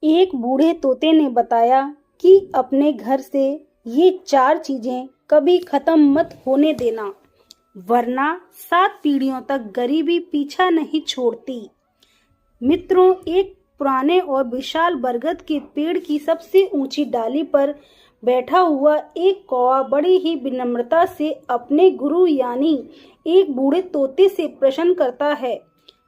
एक बूढ़े तोते ने बताया कि अपने घर से ये 4 चीजें कभी खत्म मत होने देना, वरना 7 पीढ़ियों तक गरीबी पीछा नहीं छोड़ती। मित्रों, एक पुराने और विशाल बरगद के पेड़ की सबसे ऊंची डाली पर बैठा हुआ एक कौवा बड़ी ही विनम्रता से अपने गुरु यानी एक बूढ़े तोते से प्रश्न करता है।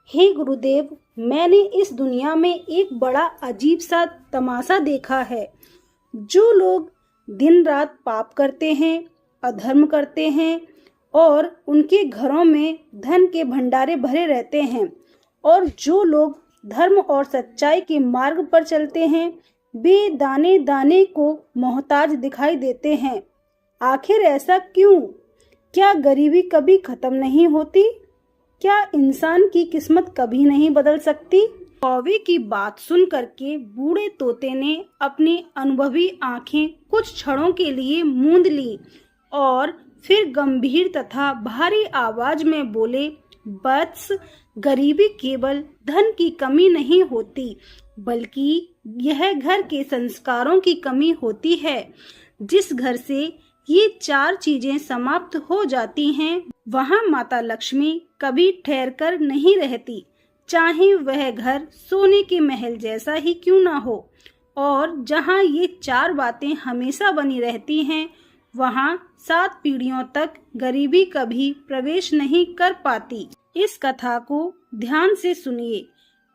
हे गुरुदेव, मैंने इस दुनिया में एक बड़ा अजीब सा तमाशा देखा है। जो लोग दिन रात पाप करते हैं, अधर्म करते हैं और उनके घरों में धन के भंडारे भरे रहते हैं, और जो लोग धर्म और सच्चाई के मार्ग पर चलते हैं, वे दाने दाने को मोहताज दिखाई देते हैं। आखिर ऐसा क्यों? क्या गरीबी कभी खत्म नहीं होती? क्या इंसान की किस्मत कभी नहीं बदल सकती? कौवे की बात सुन करके बूढ़े तोते ने अपनी अनुभवी आंखें कुछ क्षणों के लिए मूंद ली और फिर गंभीर तथा भारी आवाज में बोले, वत्स, गरीबी केवल धन की कमी नहीं होती, बल्कि यह घर के संस्कारों की कमी होती है। जिस घर से ये 4 चीजें समाप्त हो जाती हैं, वहाँ माता लक्ष्मी कभी ठहर कर नहीं रहती, चाहे वह घर सोने के महल जैसा ही क्यों ना हो। और जहाँ ये 4 बातें हमेशा बनी रहती हैं, वहाँ 7 पीढ़ियों तक गरीबी कभी प्रवेश नहीं कर पाती। इस कथा को ध्यान से सुनिए।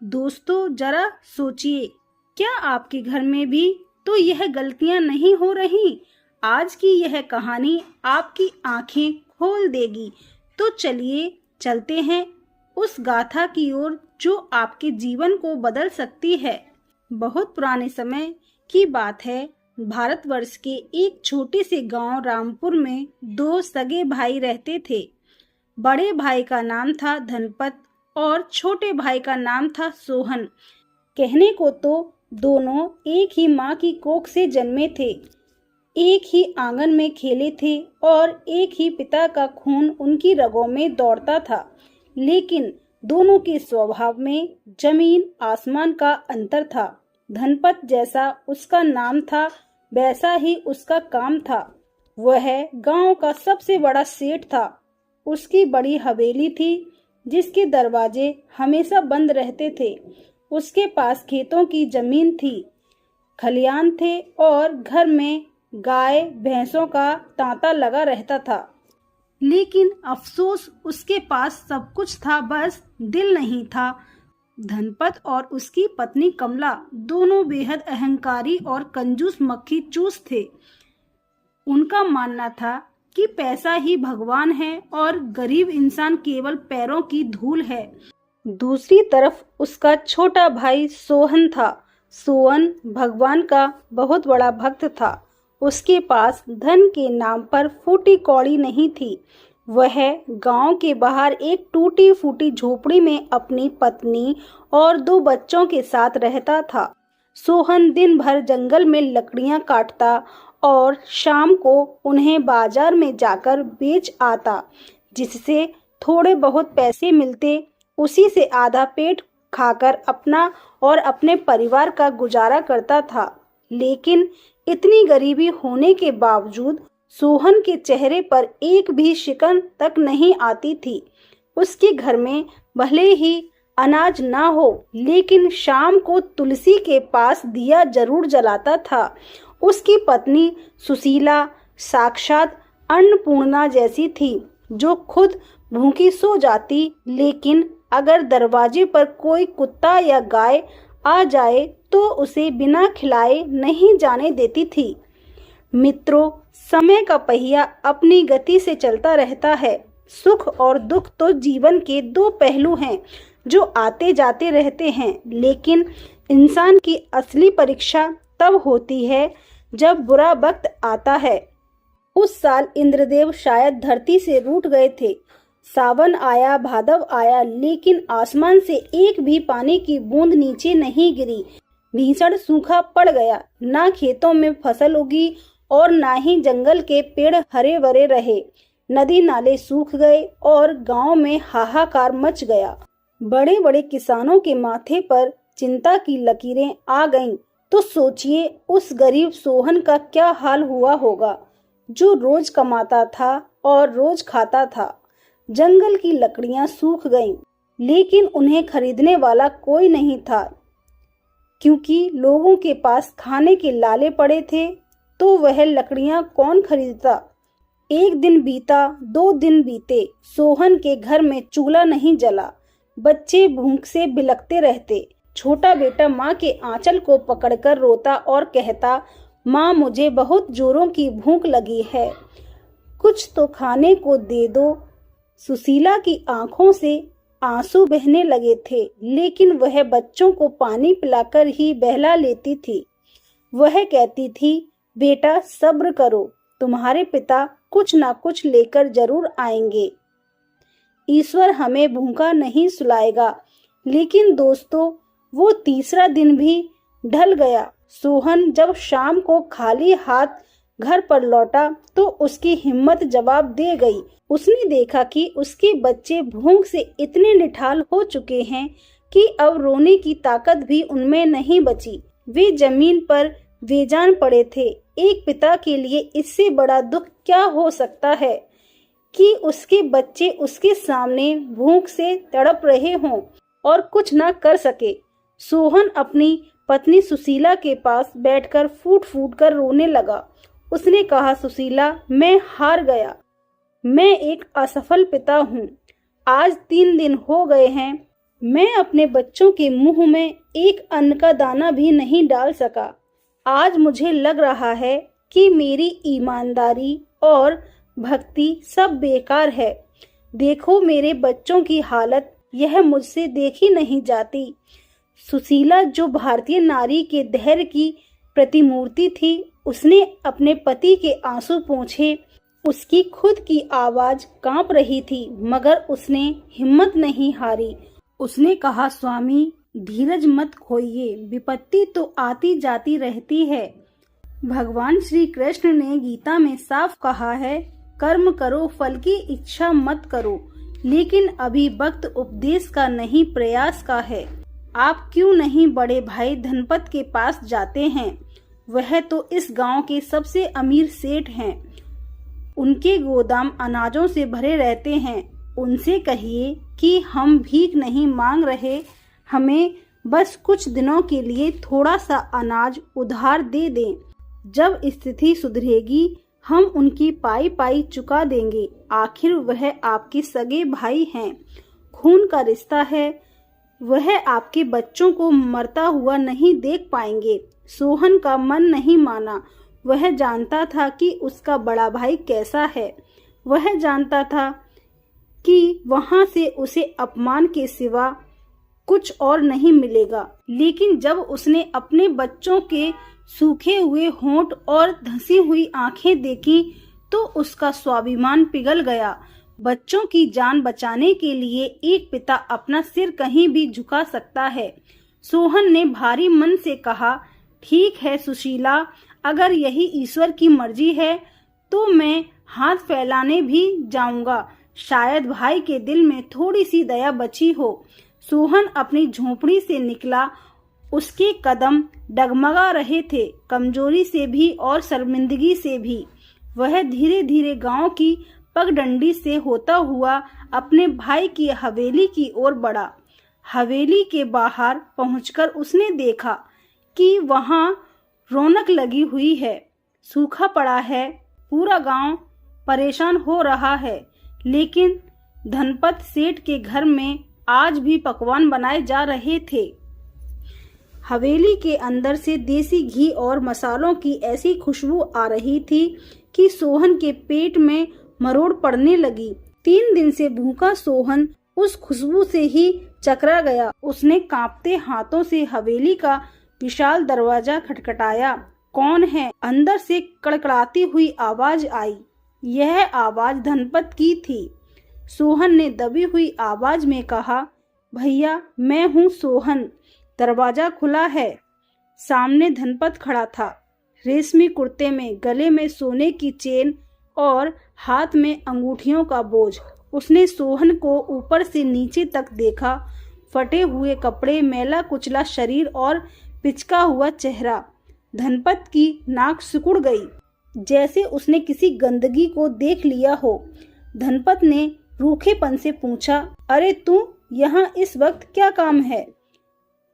दोस्तों, जरा सोचिए, क्या आपके घर में भी तो यह गलतियां नहीं हो रही? आज की यह कहानी आपकी आंखें खोल देगी। तो चलिए चलते हैं उस गाथा की ओर जो आपके जीवन को बदल सकती है। बहुत पुराने समय की बात है। भारतवर्ष के एक छोटे से गांव रामपुर में 2 सगे भाई रहते थे। बड़े भाई का नाम था धनपत और छोटे भाई का नाम था सोहन। कहने को तो दोनों एक ही माँ की कोख से जन्मे थे, एक ही आंगन में खेले थे और एक ही पिता का खून उनकी रगों में दौड़ता था। लेकिन दोनों के स्वभाव में जमीन आसमान का अंतर था। धनपत जैसा उसका नाम था, वैसा ही उसका काम था। वह गांव का सबसे बड़ा सेठ था। उसकी बड़ी हवेली थी जिसके दरवाजे हमेशा बंद रहते थे। उसके पास खेतों की जमीन थी, खलियान थे और घर में गाय भैंसों का तांता लगा रहता था। लेकिन अफसोस, उसके पास सब कुछ था, बस दिल नहीं था। धनपत और उसकी पत्नी कमला दोनों बेहद अहंकारी और कंजूस मक्खी चूस थे। उनका मानना था कि पैसा ही भगवान है और गरीब इंसान केवल पैरों की धूल है। दूसरी तरफ उसका छोटा भाई सोहन था। सोहन भगवान का बहुत बड़ा भक्त था। उसके पास धन के नाम पर फूटी कौड़ी नहीं थी। वह गांव के बाहर एक टूटी फूटी झोपड़ी में अपनी पत्नी और 2 बच्चों के साथ रहता था। सोहन दिन भर जंगल में लकड़ियां काटता और शाम को उन्हें बाजार में जाकर बेच आता, जिससे थोड़े बहुत पैसे मिलते। उसी से आधा पेट खाकर अपना और अपने परिवार का गुजारा करता था। लेकिन इतनी गरीबी होने के बावजूद सोहन के चेहरे पर एक भी शिकन तक नहीं आती थी। उसके घर में भले ही अनाज ना हो, लेकिन शाम को तुलसी के पास दिया जरूर जलाता था। उसकी पत्नी सुशीला साक्षात अन्नपूर्णा जैसी थी, जो खुद भूखी सो जाती, लेकिन अगर दरवाजे पर कोई कुत्ता या गाय आ जाए तो उसे बिना खिलाए नहीं जाने देती थी। मित्रों, समय का पहिया अपनी गति से चलता रहता है। सुख और दुख तो जीवन के 2 पहलू हैं जो आते जाते रहते हैं, लेकिन इंसान की असली परीक्षा तब होती है जब बुरा वक्त आता है। उस साल इंद्रदेव शायद धरती से रूठ गए थे। सावन आया, भादव आया, लेकिन आसमान से एक भी पानी की बूंद नीचे नहीं गिरी। भीषण सूखा पड़ गया। ना खेतों में फसल उगी और ना ही जंगल के पेड़ हरे भरे रहे। नदी नाले सूख गए और गांव में हाहाकार मच गया। बड़े बड़े किसानों के माथे पर चिंता की लकीरें आ गईं, तो सोचिए उस गरीब सोहन का क्या हाल हुआ होगा, जो रोज कमाता था और रोज खाता था। जंगल की लकड़ियां सूख गईं, लेकिन उन्हें खरीदने वाला कोई नहीं था, क्योंकि लोगों के पास खाने के लाले पड़े थे, तो वह लकड़ियां कौन खरीदता। एक दिन बीता, 2 दिन बीते, सोहन के घर में चूल्हा नहीं जला। बच्चे भूख से बिलखते रहते। छोटा बेटा माँ के आंचल को पकड़कर रोता और कहता, माँ मुझे बहुत जोरों की भूख लगी है, कुछ तो खाने को दे दो। सुशीला की आंखों से आंसू बहने लगे थे, लेकिन वह बच्चों को पानी पिलाकर ही बहला लेती थी। वह कहती थी, बेटा सब्र करो, तुम्हारे पिता कुछ ना कुछ लेकर जरूर आएंगे। ईश्वर हमें भूखा नहीं सुलाएगा। लेकिन दोस्तों, वो तीसरा दिन भी ढल गया। सोहन जब शाम को खाली हाथ घर पर लौटा, तो उसकी हिम्मत जवाब दे गई। उसने देखा कि उसके बच्चे भूख से इतने निठाल हो चुके हैं कि अब रोने की ताकत भी उनमें नहीं बची। वे जमीन पर बेजान पड़े थे। एक पिता के लिए इससे बड़ा दुख क्या हो सकता है कि उसके बच्चे उसके सामने भूख से तड़प रहे हों और कुछ ना कर सके। सोहन अपनी पत्नी सुशीला के पास बैठकर फूट फूट कर रोने लगा। उसने कहा, सुशीला, मैं हार गया। मैं एक असफल पिता हूँ। आज 3 दिन हो गए हैं, मैं अपने बच्चों के मुंह में एक अन्न का दाना भी नहीं डाल सका। आज मुझे लग रहा है कि मेरी ईमानदारी और भक्ति सब बेकार है। देखो मेरे बच्चों की हालत, यह मुझसे देखी नहीं जाती। सुशीला, जो भारतीय नारी के धैर्य की प्रतिमूर्ति थी, उसने अपने पति के आंसू पोंछे। उसकी खुद की आवाज कांप रही थी, मगर उसने हिम्मत नहीं हारी। उसने कहा, स्वामी धीरज मत खोइए, विपत्ति तो आती जाती रहती है। भगवान श्री कृष्ण ने गीता में साफ कहा है, कर्म करो, फल की इच्छा मत करो। लेकिन अभी वक्त उपदेश का नहीं, प्रयास का है। आप क्यों नहीं बड़े भाई धनपत के पास जाते हैं? वह तो इस गांव के सबसे अमीर सेठ हैं। उनके गोदाम अनाजों से भरे रहते हैं। उनसे कहिए कि हम भीख नहीं मांग रहे, हमें बस कुछ दिनों के लिए थोड़ा सा अनाज उधार दे दें। जब स्थिति सुधरेगी, हम उनकी पाई पाई चुका देंगे। आखिर वह आपके सगे भाई हैं, खून का रिश्ता है। वह आपके बच्चों को मरता हुआ नहीं देख पाएंगे। सोहन का मन नहीं माना। वह जानता था कि उसका बड़ा भाई कैसा है। वह जानता था कि वहां से उसे अपमान के सिवा कुछ और नहीं मिलेगा। लेकिन जब उसने अपने बच्चों के सूखे हुए होंठ और धंसी हुई आंखें देखी, तो उसका स्वाभिमान पिघल गया। बच्चों की जान बचाने के लिए एक पिता अपना सिर कहीं भी झुका सकता है। सोहन ने भारी मन से कहा, ठीक है सुशीला, अगर यही ईश्वर की मर्जी है तो मैं हाथ फैलाने भी जाऊंगा। शायद भाई के दिल में थोड़ी सी दया बची हो। सोहन अपनी झोपड़ी से निकला। उसके कदम डगमगा रहे थे, कमजोरी से भी और शर्मिंदगी से भी। वह धीरे धीरे गांव की पगडंडी से होता हुआ अपने भाई की हवेली की ओर बढ़ा। हवेली के बाहर पहुंचकर उसने देखा कि वहां रौनक लगी हुई है। सूखा पड़ा है, पूरा गांव परेशान हो रहा है। लेकिन धनपत सेठ के घर में आज भी पकवान बनाए जा रहे थे। हवेली के अंदर से देसी घी और मसालों की ऐसी खुशबू आ रही थी कि सोहन के पेट में मरोड़ पड़ने लगी। 3 दिन से भूखा सोहन उस खुशबू से ही चकरा गया। उसने कांपते हाथों से हवेली का विशाल दरवाजा खटखटाया। कौन है? अंदर से कड़कड़ाती हुई आवाज आई। यह आवाज धनपत की थी। सोहन ने दबी हुई आवाज में कहा, भैया मैं हूँ सोहन। दरवाजा खुला है। सामने धनपत खड़ा था, रेशमी कुर्ते में, गले में सोने की चेन और हाथ में अंगूठियों का बोझ। उसने सोहन को ऊपर से नीचे तक देखा। फटे हुए कपड़े, मैला कुचला शरीर और पिचका हुआ चेहरा। धनपत की नाक सिकुड़ गई, जैसे उसने किसी गंदगी को देख लिया हो। धनपत ने रूखेपन से पूछा, अरे तू यहाँ इस वक्त क्या काम है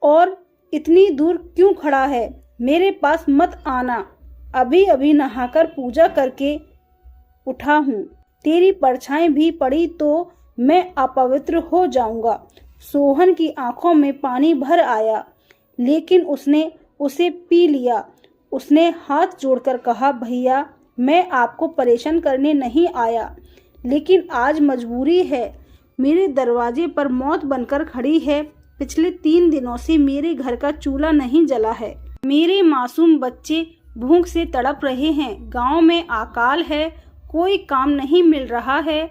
और इतनी दूर क्यों खड़ा है? मेरे पास मत आना, अभी अभी नहाकर पूजा करके उठा हूँ। तेरी परछाई भी पड़ी तो मैं अपवित्र हो जाऊंगा। सोहन की आंखों में पानी भर आया, लेकिन उसने उसे पी लिया। उसने हाथ जोड़कर कहा, भैया मैं आपको परेशान करने नहीं आया, लेकिन आज मजबूरी है। मेरे दरवाजे पर मौत बनकर खड़ी है। पिछले 3 दिनों से मेरे घर का चूल्हा नहीं जला है। मेरे मासूम बच्चे भूख से तड़प रहे हैं। गांव में अकाल है, कोई काम नहीं मिल रहा है।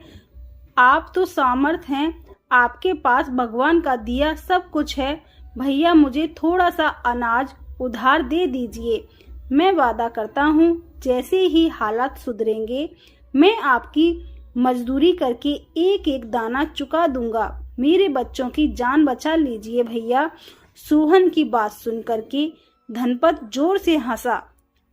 आप तो सामर्थ हैं, आपके पास भगवान का दिया सब कुछ है। भैया मुझे थोड़ा सा अनाज उधार दे दीजिए। मैं वादा करता हूँ जैसे ही हालात सुधरेंगे मैं आपकी मजदूरी करके एक एक दाना चुका दूंगा। मेरे बच्चों की जान बचा लीजिए भैया। सोहन की बात सुन करके धनपत जोर से हंसा।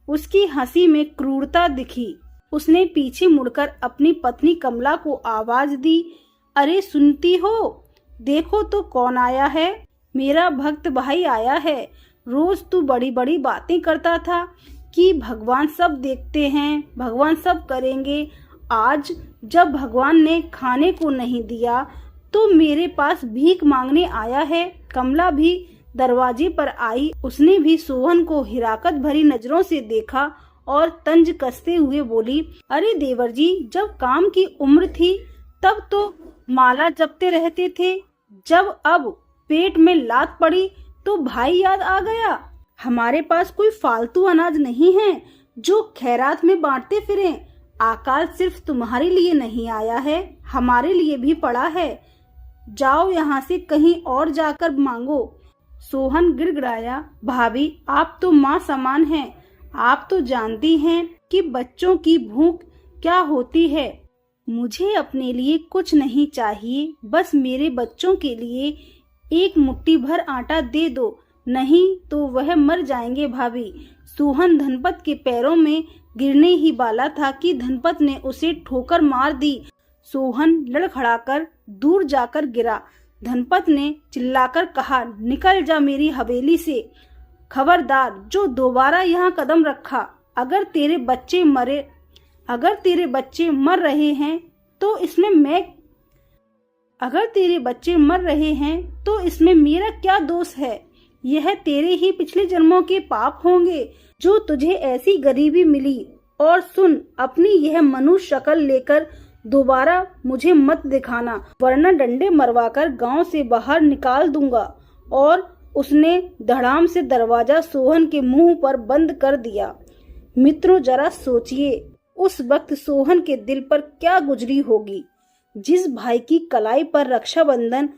उसकी हंसी में क्रूरता दिखी। उसने पीछे मुड़कर अपनी पत्नी कमला को आवाज दी, अरे सुनती हो? देखो तो कौन आया है। मेरा भक्त भाई आया है। रोज तू बड़ी बड़ी बातें करता था कि भगवान सब देखते हैं, भगवान सब करेंगे। आज जब भगवान ने खाने को नहीं दिया तो मेरे पास भीख मांगने आया है। कमला भी दरवाजे पर आई। उसने भी सोहन को हिराकत भरी नजरों से देखा और तंज कसते हुए बोली, अरे देवर जी, जब काम की उम्र थी तब तो माला जपते रहते थे, जब अब पेट में लात पड़ी तो भाई याद आ गया। हमारे पास कोई फालतू अनाज नहीं है जो खैरात में बांटते फिरें। आकाल सिर्फ तुम्हारे लिए नहीं आया है, हमारे लिए भी पड़ा है। जाओ यहाँ से कहीं और जाकर मांगो। सोहन गिड़गिड़ाया, भाभी आप तो माँ समान हैं, आप तो जानती हैं कि बच्चों की भूख क्या होती है। मुझे अपने लिए कुछ नहीं चाहिए, बस मेरे बच्चों के लिए एक मुट्ठी भर आटा दे दो, नहीं तो वह मर जाएंगे भाभी। सोहन धनपत के पैरों में गिरने ही वाला था कि धनपत ने उसे ठोकर मार दी। सोहन लड़खड़ाकर दूर जाकर गिरा। धनपत ने चिल्लाकर कहा, निकल जा मेरी हवेली से। खबरदार, जो दोबारा यहाँ कदम रखा, अगर तेरे बच्चे मर रहे हैं तो इसमें मेरा क्या दोष है? यह तेरे ही पिछले जन्मों के पाप होंगे जो तुझे ऐसी गरीबी मिली। और सुन, अपनी यह मनुष्य शक्ल लेकर दोबारा मुझे मत दिखाना, वरना डंडे मरवाकर गांव से बाहर निकाल दूंगा। और उसने धड़ाम से दरवाजा सोहन के मुंह पर बंद कर दिया। मित्रों, जरा सोचिए उस वक्त सोहन के दिल पर क्या गुजरी होगी। जिस भाई की कलाई पर रक्षाबंधन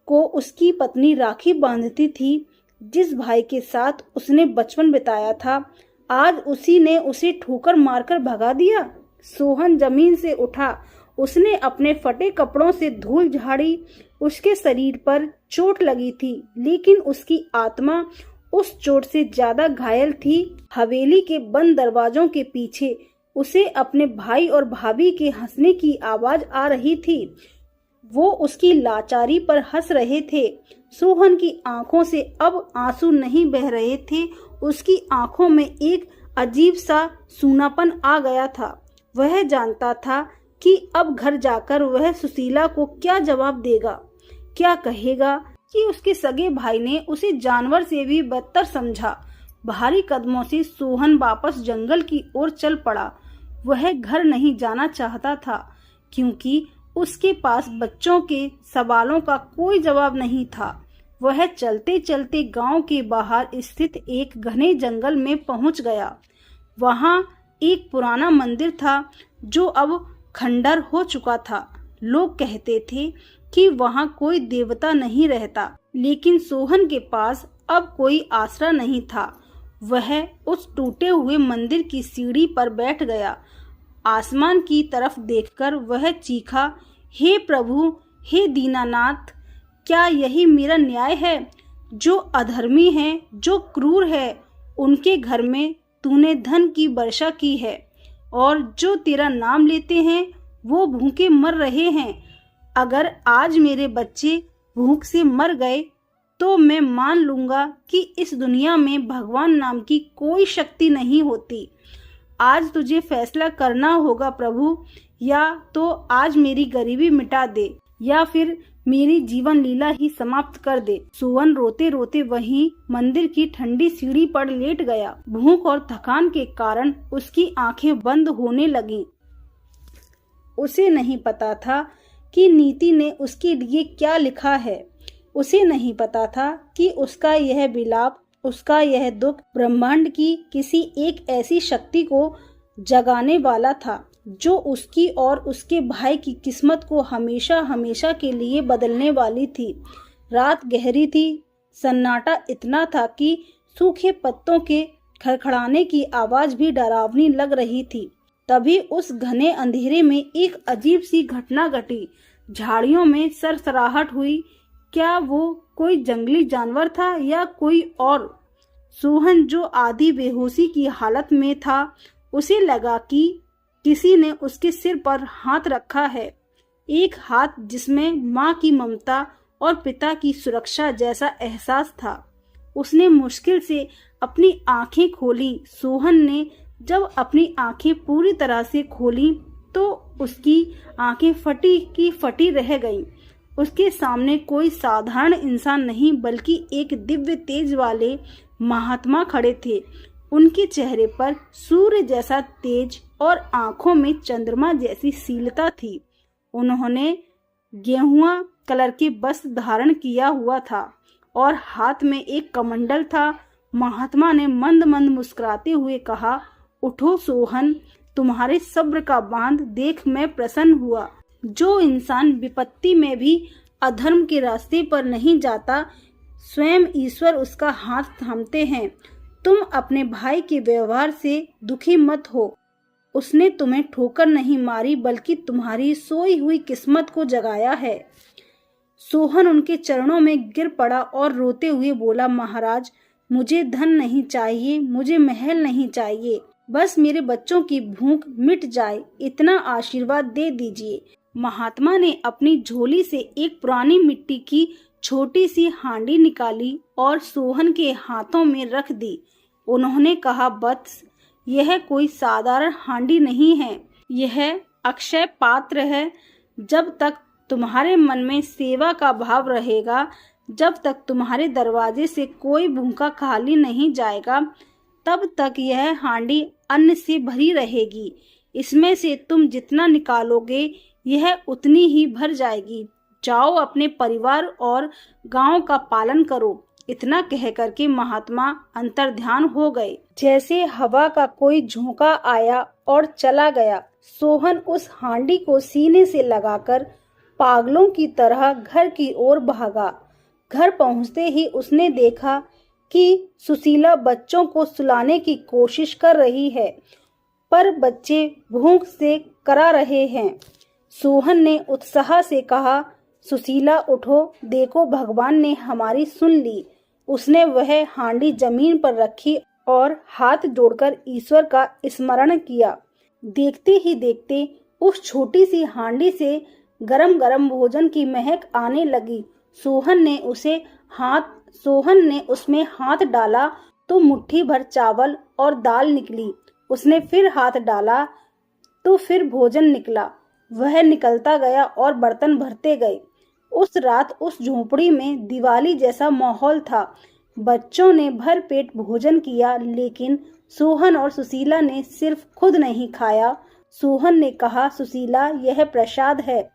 को उसकी पत्नी राखी बांधती थी, जिस भाई के साथ उसने बचपन बिताया था, आज उसी ने उसे ठोकर मारकर भगा दिया। सोहन जमीन से उठा। उसने अपने फटे कपड़ों से धूल झाड़ी। उसके शरीर पर चोट लगी थी, लेकिन उसकी आत्मा उस चोट से ज्यादा घायल थी। हवेली के बंद दरवाजों के पीछे उसे अपने भाई और भाभी के हंसने की आवाज आ रही थी। वो उसकी लाचारी पर हंस रहे थे। सोहन की आंखों से अब आंसू नहीं बह रहे थे। उसकी आंखों में एक अजीब सा सूनापन आ गया था। वह जानता था कि अब घर जाकर वह सुशीला को क्या जवाब देगा, क्या कहेगा कि उसके सगे भाई ने उसे जानवर से भी बदतर समझा। भारी कदमों से सोहन वापस जंगल की ओर चल पड़ा। वह घर नहीं जाना चाहता था, क्योंकि उसके पास बच्चों के सवालों का कोई जवाब नहीं था। वह चलते चलते गांव के बाहर स्थित एक घने जंगल में पहुंच गया। वहां एक पुराना मंदिर था जो अब खंडर हो चुका था। लोग कहते थे कि वहां कोई देवता नहीं रहता, लेकिन सोहन के पास अब कोई आसरा नहीं था। वह उस टूटे हुए मंदिर की सीढ़ी पर बैठ गया। आसमान की तरफ देखकर वह चीखा, हे प्रभु, हे दीनानाथ, क्या यही मेरा न्याय है? जो अधर्मी हैं, जो क्रूर है, उनके घर में तूने धन की वर्षा की है, और जो तेरा नाम लेते हैं वो भूखे मर रहे हैं। अगर आज मेरे बच्चे भूख से मर गए तो मैं मान लूंगा कि इस दुनिया में भगवान नाम की कोई शक्ति नहीं होती। आज तुझे फैसला करना होगा प्रभु, या तो आज मेरी गरीबी मिटा दे या फिर मेरी जीवन लीला ही समाप्त कर दे। सोहन रोते रोते वहीं मंदिर की ठंडी सीढ़ी पर लेट गया। भूख और थकान के कारण उसकी आंखें बंद होने लगीं। उसे नहीं पता था कि नीति ने उसके लिए क्या लिखा है। उसे नहीं पता था कि उसका यह विलाप, उसका यह दुख ब्रह्मांड की किसी एक ऐसी शक्ति को जगाने वाला था जो उसकी और उसके भाई की किस्मत को हमेशा हमेशा के लिए बदलने वाली थी। रात गहरी थी। सन्नाटा इतना था कि सूखे पत्तों के खड़खड़ाने की आवाज भी डरावनी लग रही थी। तभी उस घने अंधेरे में एक अजीब सी घटना घटी। झाड़ियों में सरसराहट हुई। क्या वो कोई जंगली जानवर था या कोई और? सोहन, जो आधी बेहोशी की हालत में था, उसे लगा कि किसी ने उसके सिर पर हाथ रखा है। एक हाथ जिसमें माँ की ममता और पिता की सुरक्षा जैसा एहसास था। उसने मुश्किल से अपनी आंखें खोली। सोहन ने जब अपनी आंखें पूरी तरह से खोली तो उसकी आंखें फटी की फटी रह गईं। उसके सामने कोई साधारण इंसान नहीं बल्कि एक दिव्य तेज वाले महात्मा खड़े थे। उनके चेहरे पर सूर्य जैसा तेज और आंखों में चंद्रमा जैसी शीलता थी। उन्होंने गेहुआ कलर के वस्त्र धारण किया हुआ था और हाथ में एक कमंडल था। महात्मा ने मंद मंद मुस्कुराते हुए कहा, उठो सोहन, तुम्हारे सब्र का बांध देख मैं प्रसन्न हुआ। जो इंसान विपत्ति में भी अधर्म के रास्ते पर नहीं जाता, स्वयं ईश्वर उसका हाथ थामते हैं। तुम अपने भाई के व्यवहार से दुखी मत हो। उसने तुम्हें ठोकर नहीं मारी बल्कि तुम्हारी सोई हुई किस्मत को जगाया है। सोहन उनके चरणों में गिर पड़ा और रोते हुए बोला, महाराज, मुझे धन नहीं चाहिए, मुझे महल नहीं चाहिए, बस मेरे बच्चों की भूख मिट जाए, इतना आशीर्वाद दे दीजिए। महात्मा ने अपनी झोली से एक पुरानी मिट्टी की छोटी सी हांडी निकाली और सोहन के हाथों में रख दी। उन्होंने कहा, वत्स, यह कोई साधारण हांडी नहीं है, यह अक्षय पात्र है। जब तक तुम्हारे मन में सेवा का भाव रहेगा, जब तक तुम्हारे दरवाजे से कोई भूखा खाली नहीं जाएगा, तब तक यह हांडी अन्न से भरी रहेगी। इसमें से तुम जितना निकालोगे यह उतनी ही भर जाएगी। जाओ, अपने परिवार और गांव का पालन करो। इतना कह करके महात्मा अंतर्ध्यान हो गए। जैसे हवा का कोई झोंका आया और चला गया। सोहन उस हांडी को सीने से लगाकर पागलों की तरह घर की ओर भागा। घर पहुंचते ही उसने देखा कि सुशीला बच्चों को सुलाने की कोशिश कर रही है, पर बच्चे भूख से करा रहे हैं। सोहन ने उत्साह से कहा, सुशीला उठो, देखो भगवान ने हमारी सुन ली। उसने वह हांडी जमीन पर रखी और हाथ जोड़कर ईश्वर का स्मरण किया। देखते ही देखते उस छोटी सी हांडी से गरम गरम भोजन की महक आने लगी। सोहन ने उसमें हाथ डाला तो मुट्ठी भर चावल और दाल निकली। उसने फिर हाथ डाला तो फिर भोजन निकला। वह निकलता गया और बर्तन भरते गए। उस रात उस झोपड़ी में दिवाली जैसा माहौल था। बच्चों ने भर पेट भोजन किया, लेकिन सोहन और सुशीला ने सिर्फ खुद नहीं खाया। सोहन ने कहा, सुशीला, यह प्रसाद है।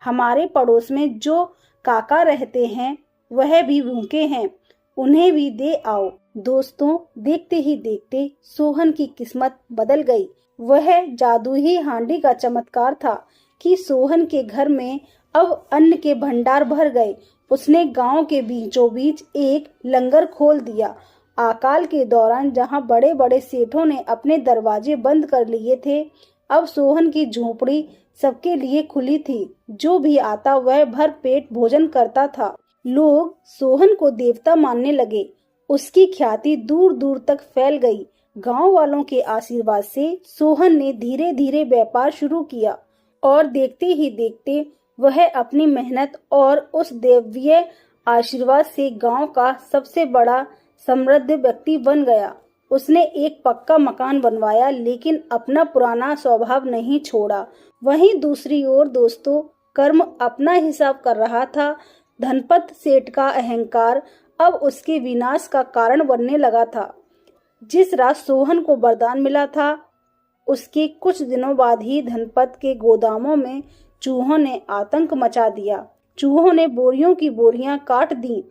हमारे पड़ोस में जो काका रहते हैं वह भी भूखे हैं, उन्हें भी दे आओ। दोस्तों, देखते ही देखते सोहन की किस्मत बदल गई। वह जादू ही हांडी का चमत्कार था कि सोहन के घर में अब अन्न के भंडार भर गए। उसने गांव के बीचों बीच एक लंगर खोल दिया। अकाल के दौरान जहां बड़े बड़े सेठों ने अपने दरवाजे बंद कर लिए थे, अब सोहन की झोपड़ी सबके लिए खुली थी। जो भी आता वह भर पेट भोजन करता था। लोग सोहन को देवता मानने लगे। उसकी ख्याति दूर दूर तक फैल गई। गांव वालों के आशीर्वाद से सोहन ने धीरे धीरे व्यापार शुरू किया और देखते ही देखते वह अपनी मेहनत और उस दैवीय आशीर्वाद से गांव का सबसे बड़ा समृद्ध व्यक्ति बन गया। उसने एक पक्का मकान बनवाया, लेकिन अपना पुराना स्वभाव नहीं छोड़ा। वहीं दूसरी ओर दोस्तों, कर्म अपना हिसाब कर रहा था। धनपत सेठ का अहंकार अब उसके विनाश का कारण बनने लगा था। जिस रात सोहन को वरदान मिला था, उसके कुछ दिनों बाद ही धनपत के गोदामों में चूहों ने आतंक मचा दिया। चूहों ने बोरियों की बोरियां काट दी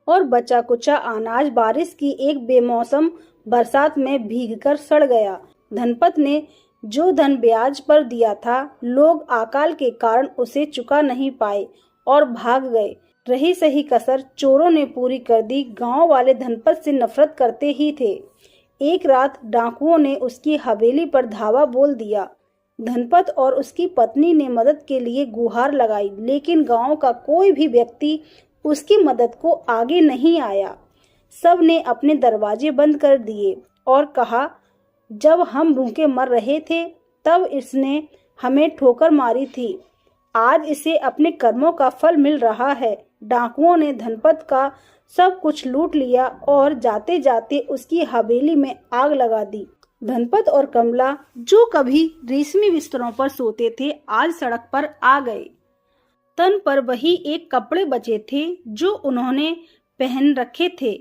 और बचा कुचा अनाज बारिश की एक बेमौसम बरसात में भीगकर सड़ गया। धनपत ने जो धन ब्याज पर दिया था, लोग अकाल के कारण उसे चुका नहीं पाए और भाग गए। रही सही कसर चोरों ने पूरी कर दी। गांव वाले धनपत से नफरत करते ही थे। एक रात डाकुओं ने उसकी हवेली पर धावा बोल दिया। धनपत और उसकी पत्नी ने मदद के लिए गुहार लगाई, लेकिन गांव का कोई भी व्यक्ति उसकी मदद को आगे नहीं आया। सब ने अपने दरवाजे बंद कर दिए और कहा, जब हम भूखे मर रहे थे तब इसने हमें ठोकर मारी थी। आज इसे अपने कर्मों का फल मिल रहा है। डाकुओं ने धनपत का सब कुछ लूट लिया और जाते जाते उसकी हवेली में आग लगा दी। धनपत और कमला, जो कभी रेशमी बिस्तरों पर सोते थे, आज सड़क पर आ गए। तन पर वही एक कपड़े बचे थे जो उन्होंने पहन रखे थे।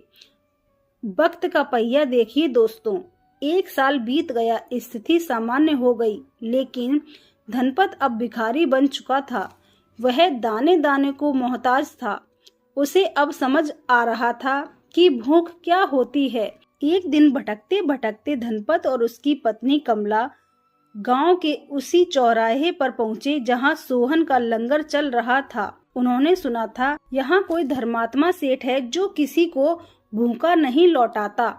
वक्त का पहिया देखिए दोस्तों, 1 साल बीत गया, स्थिति सामान्य हो गई, लेकिन धनपत अब भिखारी बन चुका था। वह दाने दाने को मोहताज था। उसे अब समझ आ रहा था कि भूख क्या होती है। एक दिन भटकते भटकते धनपत और उसकी पत्नी कमला गांव के उसी चौराहे पर पहुंचे जहां सोहन का लंगर चल रहा था। उन्होंने सुना था यहाँ कोई धर्मात्मा सेठ है जो किसी को भूखा नहीं लौटाता।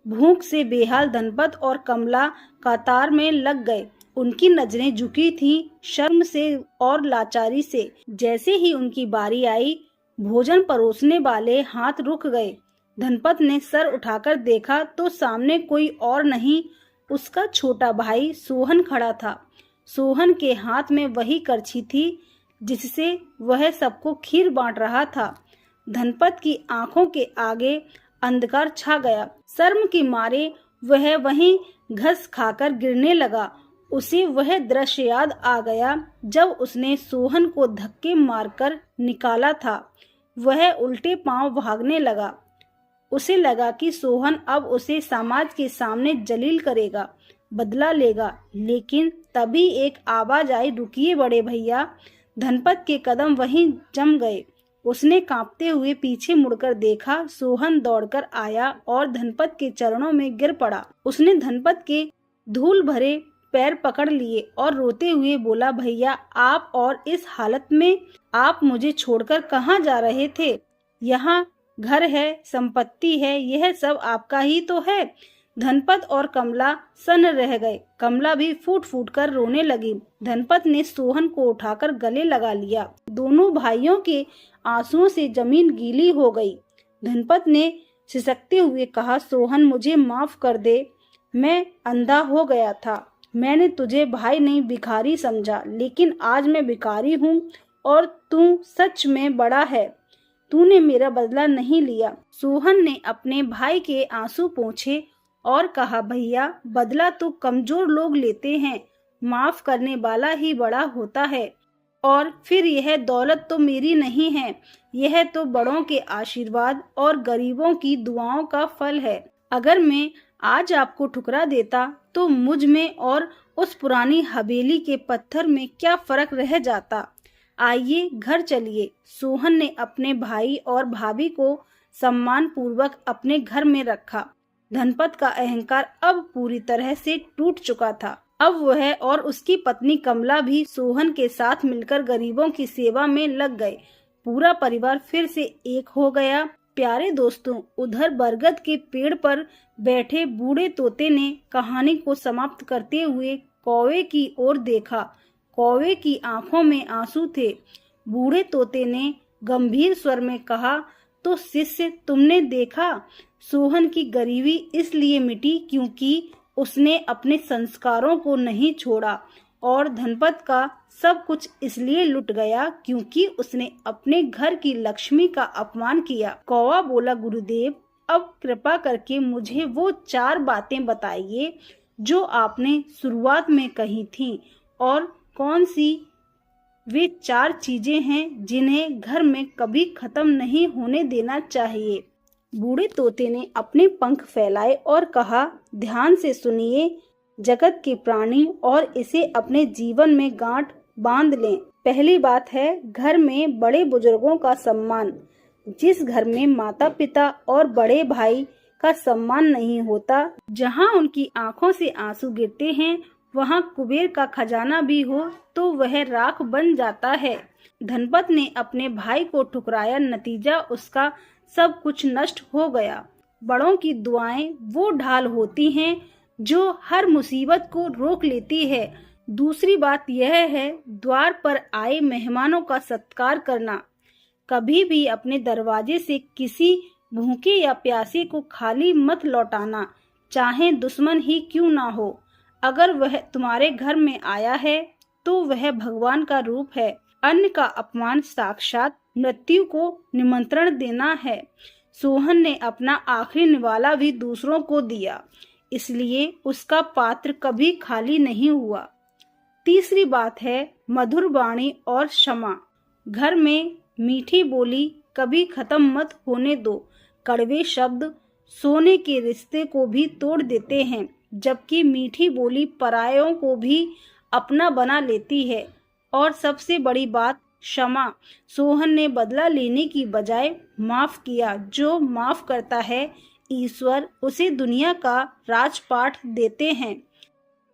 भूख से बेहाल धनपत और कमला कतार में लग गए। उनकी नजरें झुकी थीं, शर्म से और लाचारी से। जैसे ही उनकी बारी आई, भोजन परोसने वाले हाथ रुक गए। धनपत ने सर उठाकर देखा तो सामने कोई और नहीं, उसका छोटा भाई सोहन खड़ा था। सोहन के हाथ में वही करछी थी जिससे वह सबको खीर बांट रहा था। धनपत की आंखों के आगे अंधकार छा गया। शर्म के मारे वह वहीं घस खाकर गिरने लगा। उसे वह दृश्य याद आ गया जब उसने सोहन को धक्के मारकर निकाला था। वह उल्टे पांव भागने लगा। उसे लगा कि सोहन अब उसे समाज के सामने जलील करेगा, बदला लेगा। लेकिन तभी एक आवाज आई, रुकिए बड़े भैया। धनपत के कदम वहीं जम गए। उसने कांपते हुए पीछे मुड़कर देखा। सोहन दौड़कर आया और धनपत के चरणों में गिर पड़ा। उसने धनपत के धूल भरे पैर पकड़ लिए और रोते हुए बोला, भैया आप और इस हालत में, आप मुझे छोड़कर कहाँ जा रहे थे? यहाँ घर है, संपत्ति है, यह सब आपका ही तो है। धनपत और कमला सन्न रह गए। कमला भी फूट फूट कर रोने लगी। धनपत ने सोहन को उठाकर गले लगा लिया। दोनों भाइयों के आंसुओं से जमीन गीली हो गई। धनपत ने सिसकते हुए कहा, सोहन मुझे माफ कर दे, मैं अंधा हो गया था। मैंने तुझे भाई नहीं भिखारी समझा, लेकिन आज मैं भिखारी हूँ और तू सच में बड़ा है। तूने मेरा बदला नहीं लिया। सोहन ने अपने भाई के आंसू पोंछे और कहा, भैया बदला तो कमजोर लोग लेते हैं, माफ करने वाला ही बड़ा होता है। और फिर यह दौलत तो मेरी नहीं है, यह तो बड़ों के आशीर्वाद और गरीबों की दुआओं का फल है। अगर मैं आज आपको ठुकरा देता तो मुझ में और उस पुरानी हवेली के पत्थर में क्या फर्क रह जाता। आइए घर चलिए। सोहन ने अपने भाई और भाभी को सम्मान पूर्वक अपने घर में रखा। धनपत का अहंकार अब पूरी तरह से टूट चुका था। अब वह और उसकी पत्नी कमला भी सोहन के साथ मिलकर गरीबों की सेवा में लग गए। पूरा परिवार फिर से एक हो गया। प्यारे दोस्तों, उधर बरगद के पेड़ पर बैठे बूढ़े तोते ने कहानी को समाप्त करते हुए कौवे की ओर देखा। कौवे की आंखों में आंसू थे। बूढ़े तोते ने गंभीर स्वर में कहा, तो शिष्य तुमने देखा, सोहन की गरीबी इसलिए मिटी क्योंकि उसने अपने संस्कारों को नहीं छोड़ा, और धनपत का सब कुछ इसलिए लुट गया क्योंकि उसने अपने घर की लक्ष्मी का अपमान किया। कौवा बोला, गुरुदेव अब कृपा करके मुझे वो 4 बातें बताइए जो आपने शुरुआत में कही थीं, और कौन सी वे 4 चीजें हैं जिन्हें घर में कभी खत्म नहीं होने देना चाहिए। बूढ़े तोते ने अपने पंख फैलाए और कहा, ध्यान से सुनिए जगत के प्राणी और इसे अपने जीवन में गांठ बांध लें। पहली बात है घर में बड़े बुजुर्गों का सम्मान। जिस घर में माता पिता और बड़े भाई का सम्मान नहीं होता, जहां उनकी आंखों से आंसू गिरते हैं, वहां कुबेर का खजाना भी हो तो वह राख बन जाता है। धनपत ने अपने भाई को ठुकराया, नतीजा उसका सब कुछ नष्ट हो गया। बड़ों की दुआएं वो ढाल होती हैं जो हर मुसीबत को रोक लेती है। दूसरी बात यह है, द्वार पर आए मेहमानों का सत्कार करना। कभी भी अपने दरवाजे से किसी भूखे या प्यासे को खाली मत लौटाना, चाहे दुश्मन ही क्यों ना हो। अगर वह तुम्हारे घर में आया है तो वह भगवान का रूप है। अन्न का अपमान साक्षात मृत्यु को निमंत्रण देना है। सोहन ने अपना आखिरी निवाला भी दूसरों को दिया, इसलिए उसका पात्र कभी खाली नहीं हुआ। तीसरी बात है मधुर वाणी और क्षमा। घर में मीठी बोली कभी खत्म मत होने दो। कड़वे शब्द सोने के रिश्ते को भी तोड़ देते हैं, जबकि मीठी बोली परायों को भी अपना बना लेती है। और सबसे बड़ी बात क्षमा। सोहन ने बदला लेने की बजाय माफ किया। जो माफ करता है ईश्वर उसे दुनिया का राजपाट देते हैं।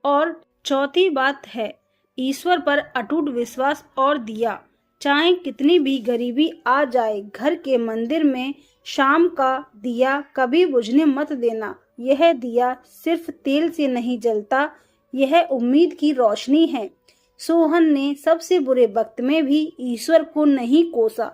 और चौथी बात है ईश्वर पर अटूट विश्वास और दिया। चाहे कितनी भी गरीबी आ जाए, घर के मंदिर में शाम का दिया कभी बुझने मत देना। यह दिया सिर्फ तेल से नहीं जलता, यह उम्मीद की रोशनी है। सोहन ने सबसे बुरे वक्त में भी ईश्वर को नहीं कोसा।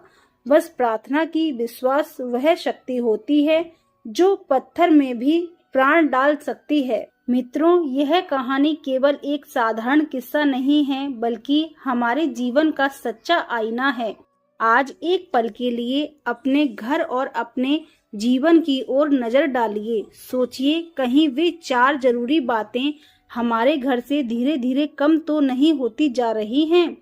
बस प्रार्थना की। विश्वास वह शक्ति होती है जो पत्थर में भी प्राण डाल सकती है। मित्रों, यह कहानी केवल एक साधारण किस्सा नहीं है, बल्कि हमारे जीवन का सच्चा आईना है। आज एक पल के लिए अपने घर और अपने जीवन की ओर नजर डालिए। सोचिए, कहीं वे 4 जरूरी बातें हमारे घर से धीरे धीरे कम तो नहीं होती जा रही हैं?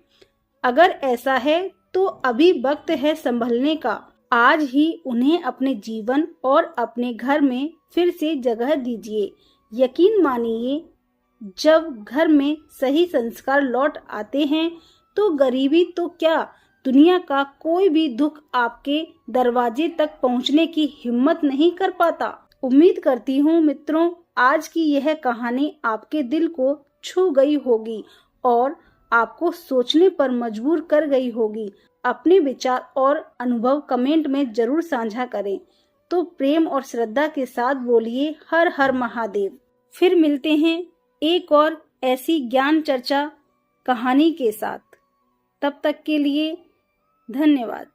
अगर ऐसा है तो अभी वक्त है संभलने का। आज ही उन्हें अपने जीवन और अपने घर में फिर से जगह दीजिए। यकीन मानिए, जब घर में सही संस्कार लौट आते हैं तो गरीबी तो क्या, दुनिया का कोई भी दुख आपके दरवाजे तक पहुंचने की हिम्मत नहीं कर पाता। उम्मीद करती हूँ मित्रों, आज की यह कहानी आपके दिल को छू गई होगी और आपको सोचने पर मजबूर कर गई होगी। अपने विचार और अनुभव कमेंट में जरूर साझा करें। तो प्रेम और श्रद्धा के साथ बोलिए हर हर महादेव। फिर मिलते हैं एक और ऐसी ज्ञान चर्चा कहानी के साथ। तब तक के लिए धन्यवाद।